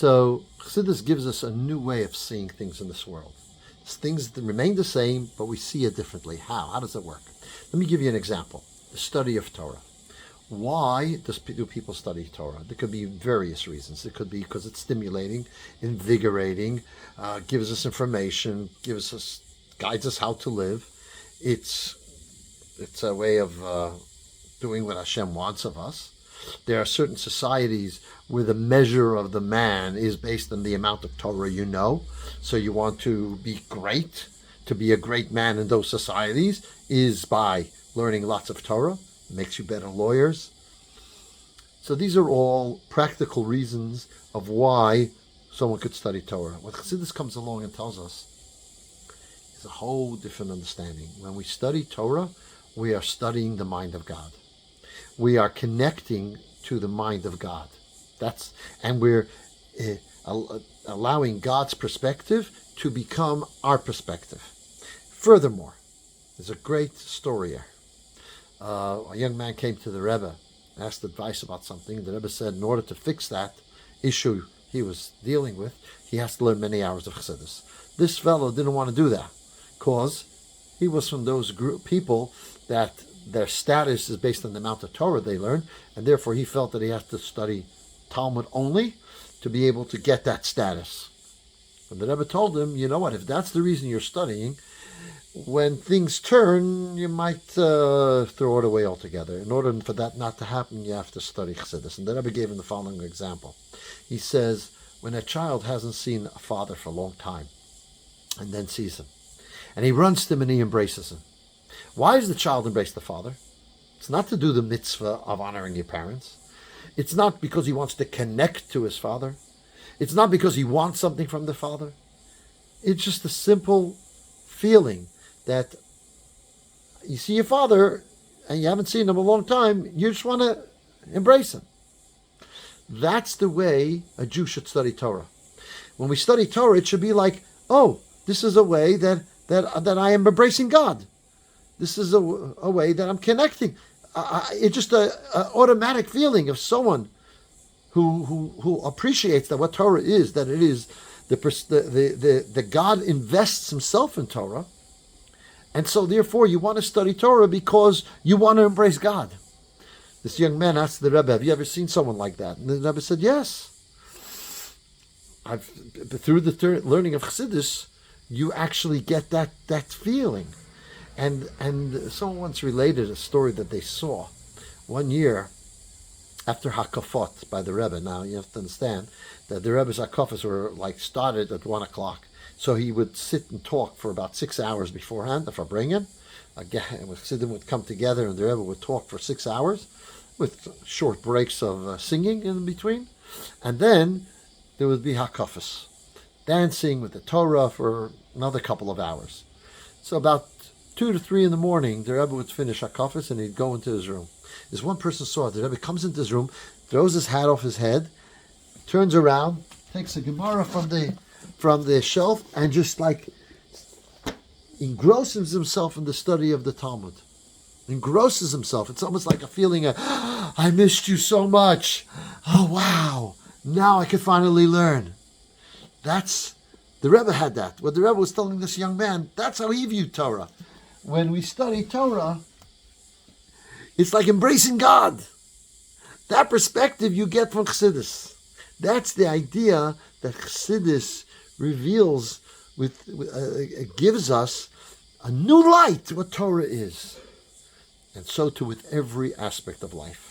So Chassidus gives us a new way of seeing things in this world. Things that remain the same, but we see it differently. How? How does it work? Let me give you an example. The study of Torah. Why do people study Torah? There could be various reasons. It could be because it's stimulating, invigorating, gives us information, guides us how to live. It's a way of doing what Hashem wants of us. There are certain societies where the measure of the man is based on the amount of Torah you know. So you want to be great. To be a great man in those societies is by learning lots of Torah. It makes you better lawyers. So these are all practical reasons of why someone could study Torah. What Chassidus comes along and tells us is a whole different understanding. When we study Torah, we are studying the mind of God. We are connecting to the mind of God. And we're allowing God's perspective to become our perspective. Furthermore, there's a great story here. A young man came to the Rebbe, asked advice about something. The Rebbe said in order to fix that issue he was dealing with, he has to learn many hours of Chassidus. This fellow didn't want to do that because he was from those people that their status is based on the amount of Torah they learn, and therefore he felt that he has to study Talmud only to be able to get that status. And the Rebbe told him, you know what, if that's the reason you're studying, when things turn, you might throw it away altogether. In order for that not to happen, you have to study Chassidus. And the Rebbe gave him the following example. He says, when a child hasn't seen a father for a long time, and then sees him, and he runs to him and he embraces him. Why does the child embrace the father? It's not to do the mitzvah of honoring your parents. It's not because he wants to connect to his father. It's not because he wants something from the father. It's just a simple feeling that you see your father and you haven't seen him a long time, you just want to embrace him. That's the way a Jew should study Torah. When we study Torah, it should be like, oh, this is a way that I am embracing God. This is a way that I'm connecting. It's just an automatic feeling of someone who appreciates that what Torah is, that it is the God invests himself in Torah, and so therefore you want to study Torah because you want to embrace God. This young man asked the Rebbe, have you ever seen someone like that? And the Rebbe said, yes. Through the learning of Chassidus, you actually get that feeling. And someone once related a story that they saw one year after Hakafot by the Rebbe. Now you have to understand that the Rebbe's Hakafos were started at 1 o'clock. So he would sit and talk for about 6 hours beforehand, if I bring him. Again, Chassidim would come together and the Rebbe would talk for 6 hours with short breaks of singing in between. And then there would be Hakafos, dancing with the Torah for another couple of hours. So about 2 to 3 in the morning, the Rebbe would finish Hakafos and he'd go into his room. This one person saw it. The Rebbe comes into his room, throws his hat off his head, turns around, takes a Gemara from the shelf, and just engrosses himself in the study of the Talmud. Engrosses himself. It's almost like a feeling of, I missed you so much. Oh, wow. Now I can finally learn. The Rebbe had that. What the Rebbe was telling this young man, that's how he viewed Torah. When we study Torah, it's like embracing God. That perspective you get from Chassidus. That's the idea that Chassidus reveals, gives us a new light to what Torah is. And so too with every aspect of life.